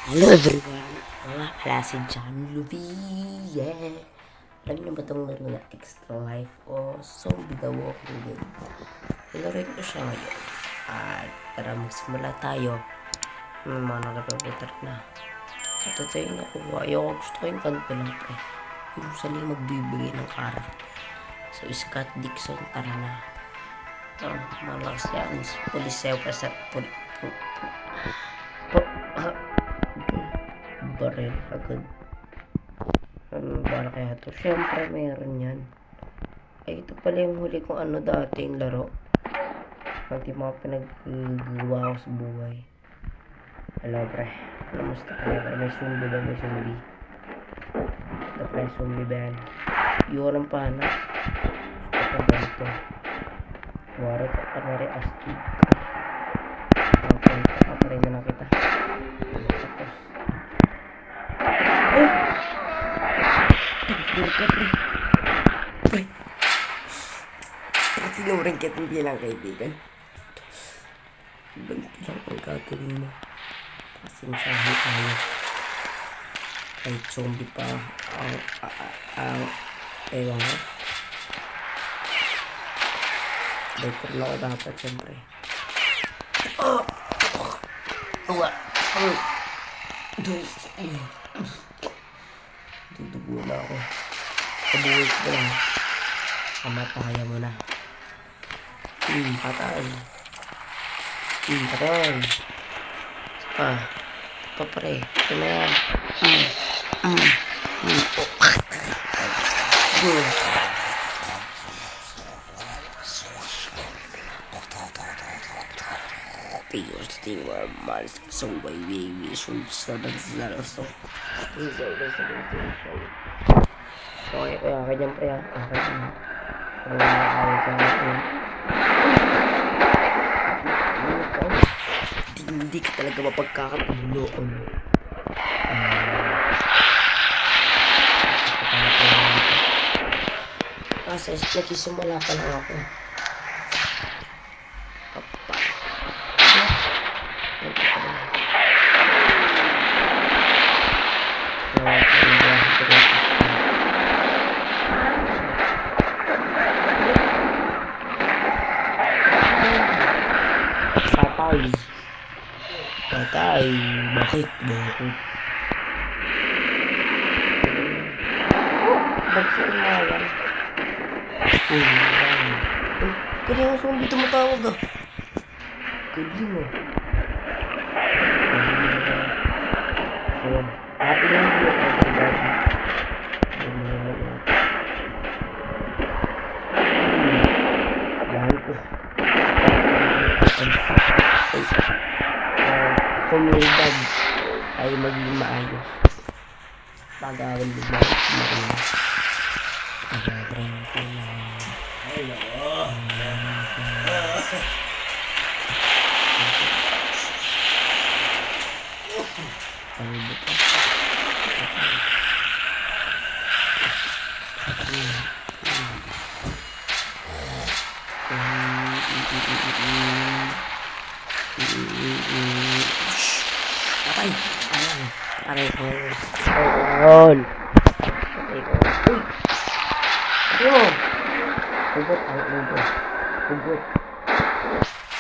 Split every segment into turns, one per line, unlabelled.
Hello everyone! Nga pala si John Luby! Yeah! Alam niyo ba itong laro na Extra Life o Zombie the Walking Dead? Ilaroin ko siya ngayon. At tara magsimula tayo. Mga nakapaputar na. At ito yung nakuha. Ayoko gusto ko yung kanto lang pre. Yung sali magbibigay ng karakter. So Scott Dixon, tara na. Malakas yan. Pulisew pa sa baril agad. Para kaya to? Siyempre meron yan. Ay, ito pala yung huli kong dating laro. Pati mga pinaggawa ko sa buhay. Hello pre. Kamusta kayo? May zombie ba? May zombie. Ito pre, zombie ba yan? Yun ang pahanap. Ito pa ganito. Kuwari astig. Okay, kapapray na lang kita. Tapos pre. Tinuring kitang bilang kaibigan. Ganito lang ang gagawin mo. Pasensyahan tayo. Kahit zombie pa ang ewan ko. Diaper lang ako dapat siyempre. Dudugo na ako. Kabuhay ko lang. Kamataya mo na. Patay. Patay. Papre. Ito na yan. Piyos tingwa malis sa baby so sa so okay kaya kanyang kaya hindi ka talaga mapagkakatuluan. Kasi nagsisimula pa lang ako. Patay. Bakit? Bakit nga yan? Kaya nga zombie tumatawag ah. Galing ah. Ayan. Happy lang yun everybody. Lahan ko. Komunidad ay maging maayos. Pag-aaral mo ba? Pag-aaral ko na. Hello. Patay! Aray ko. Ayun! Patay ko. Uy! Ayun! Hugot ang ulo. Hugot.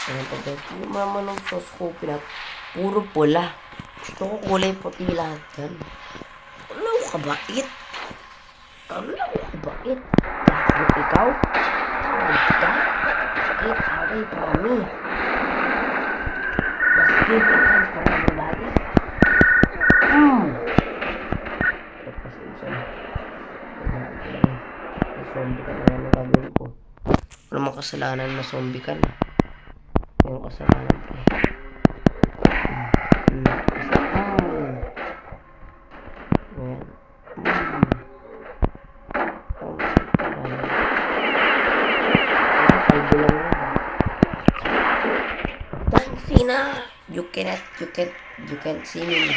Ayun pagkat yung mama ng sauce pinat puro pula. Gusto ko kulay puti lahat yan. Alaw ka bait? Alaw ka bait? Bakit ikaw? Bakit ka? Bakit away pa kami? Basket na chance para everybody. Tapos isa na. Zombie ka na yan ang gagawin ko. Wala namang kasalanan na zombie ka na. Yung kasalanan ko eh. Sina, you can't see me.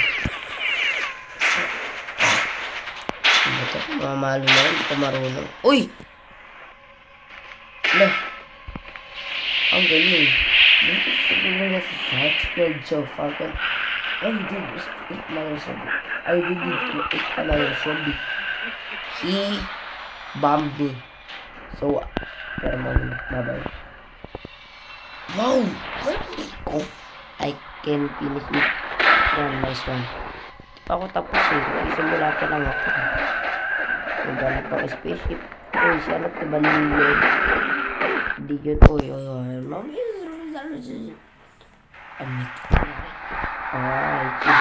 Ano to? Mamalo na rin, hindi ko marunong. Uy! Ala! Ang galing. Dito siguro na sa Southfield, Joe Falcon. I did eat another zombie. I did eat another zombie. He bombed me. So, pero bye-bye. Wow! Oh, I can finish it. Yan, nice one. Ako tapos eh. Simula pa lang ako. Naghanap ang spaceship. Uy, si anak na balilo. Hindi yun. Uy. Amit ko. Ay, chip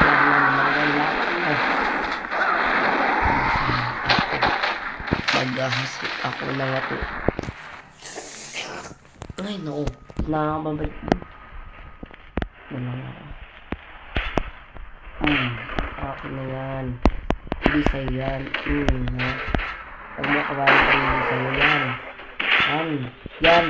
lang naman. Maghahasik ako na nga to. Ay, no. Nakakababalik mo. Wala nga. Akin na yan. Hindi sa'yo yan. Ha? Huwag mo kabalik ko hindi sa'yo yan. Yan!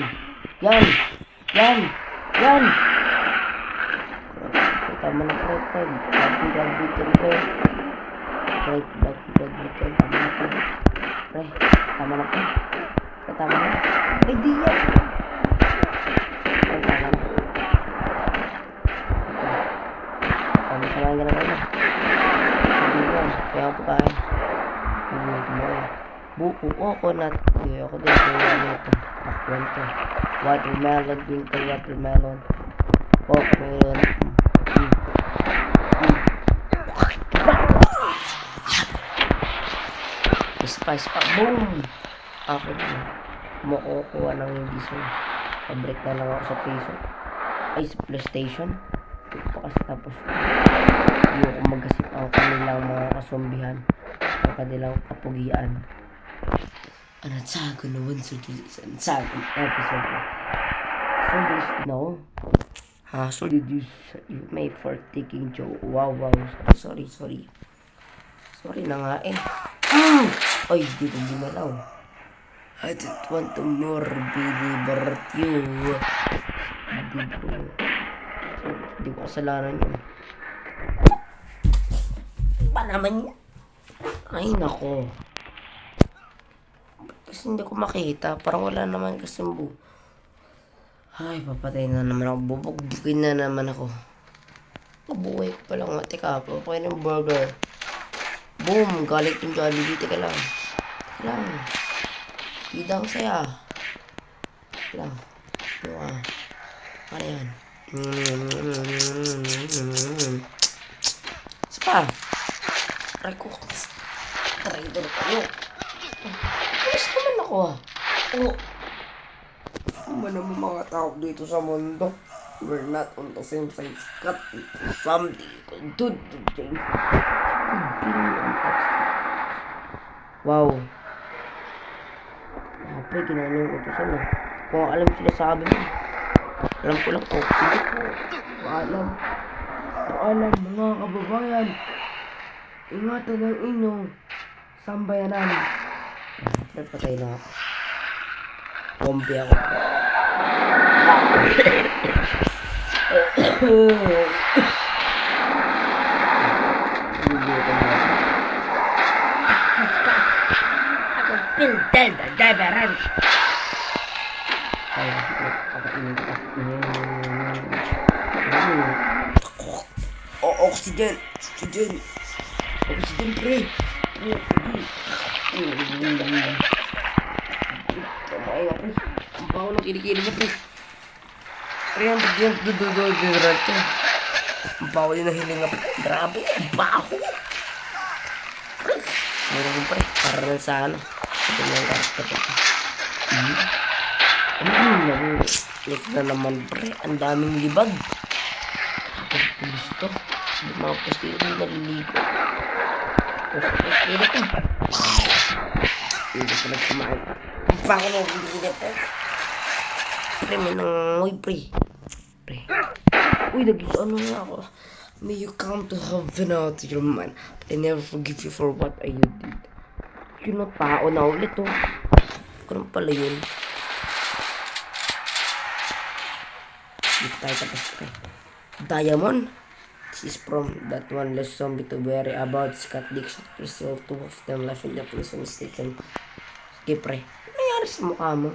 Tama na po. Bagbitin ko. Bagbitin. Tama na po. Tama na po. Tama na. Ay, di yan. Tama na. Samahin ka na kayo. Hindi ko. Kaya ako kain. Buko. Coconut. Hindi ako din. Kaya ano ito. Pakwan to. Watermelon. Winter watermelon. Watermelon. Spice pa. Boom! Ako na. Makukuha ng hindi so. Pabrik na lang ako sa piso. Ay, sa PlayStation. Ito kasi tapos. Hindi ako magkasip ang kanilang mga kasombihan. Ang kanilang kapugian. Anatsago naman sa Anatsago episode. So this no. So did you made for taking Joe? Wow. Sorry. Sorry na nga eh. Ay, di ko ginalaw. I don't want to more deliberate you. Di ko kasalanan yun. Ba naman yan? Ay, nako. Kasi hindi ko makita. Parang wala naman kasimbo. Ay, papatay na naman ako. Bubugdigin na naman ako. Mabuhay ko palang. Teka, papakain ng burger. Boom! Galit yung Jollibee. Teka lang. Hindi ako saya. Lang. Ano yan? Sapa. Aray ko. Traitor kayo. Alis naman ako Ano naman mga tao dito sa mundo? We're not on the same side. Cut something. Dude. Wow. Pre, ginano yung utusan na. Kung alam sila sabi mo. Alam ko lang. Sige po. Paalam mga kababayan. Ingatan ng inyong sambayanan. Pre, patay na ako. Kombi ako. Oxygen, pre. Kamay nga, pre. Ang baho ng kilikili mo, pre. Pre, ang bagyan. Ang baho din ang hilinga, pre. Grabe, ang baho. Meron ko, pre. Para rin sa ano. Ito na yung karakter. Lik na naman, pre. Ang daming libag. Pulis to. Mga pastilo na naliligo. Pastilo ko. Hindi ko nagkumain. Ang pa ako na hindi ko. Pre, may nangoy, pre. Uy, ano nga ako. May you come to heaven out your man. But I never forgive you for what I did. Yun ang tao na ulit, Ganun pala yun. Dito tayo tapos, pre. Diamond. This is from that one less zombie to worry about. Scott Dixon, still two of them left in the prison station. Sige, pre. Ano nangyari sa mukha mo?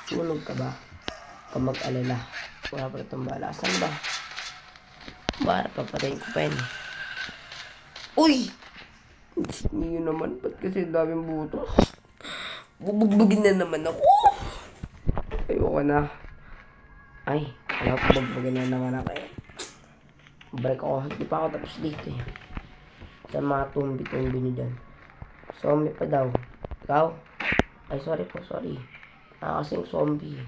Sunog ka ba? Huwag mag-alala. Wala pa itong bala. Saan ba? Para papatayin ko pa yan. Uy! Hindi yun naman. Ba't kasi daming buto? Bubugbugin na naman ako. Ayoko na. Ay, wala ko bugbugin na naman ako eh. Break ako. Hindi pa ako tapos dito eh. Sa mga tumbi-tumbi nyo dyan. Zombie pa daw. Ikaw? Ay, sorry po, sorry. Kasing zombie.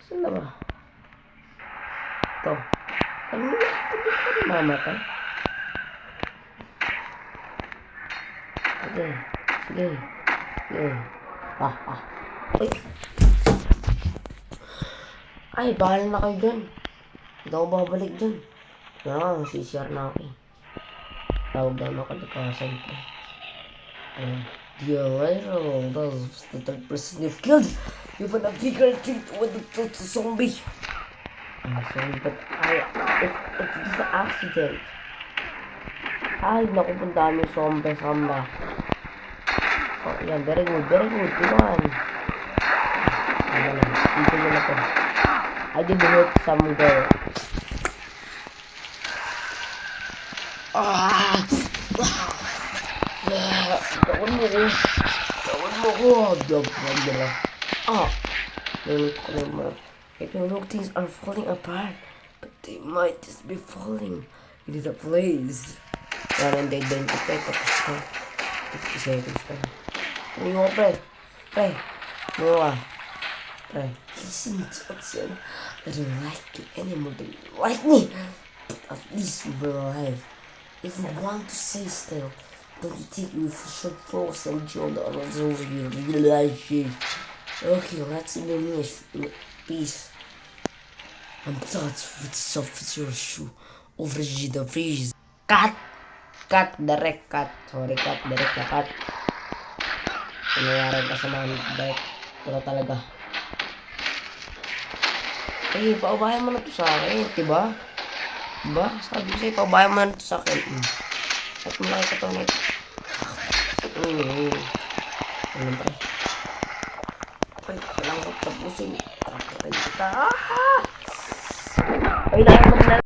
Saan na ba? Ito. Ano mo? Gusto ko mamatay. Sige. Sige. Sige. Ay. Ay, bahala na kayo dyan. Hindi ako babalik dyan. CCR na ako eh. Tawag na ako kalikasan ko. Dear Rero, that's the third person you've killed. You've had a bigger thing with the zombie. I'm sorry, but it's just an accident. Ay, naku, ang dami zombie. Oh, yan, very good. Tumahan. Ano na, dito na to. I did hurt some girl. Tawan mo ko. If you look, things are falling apart. But they might just be falling into place. Parang they don't protect tapos na. 50 seconds na. Ano yung pre? Pre. Pre. Listen to what said. I don't like you anymore. Don't like me. But at least we're alive. If you want to stay still, don't you think we should focus and join the others over your relationship? Okay, let's end this. Peace. I'm thoughts with soft your shoe over the freeze. Cut! Direct cut. Sorry, direct na cut. Nangyayari ka sa mga direct. Wala talaga. Eh, paubayan mo na to sa akin, diba? Diba? Sabi ko sa'yo, paubayan mo na to sa akin. At malaki ka to na ito. Ano pa? Ay, walang ko tapusin. Takatay kita. Ay, naman.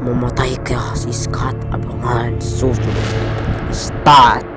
Mamatay ka si Scott Abangan. So, start!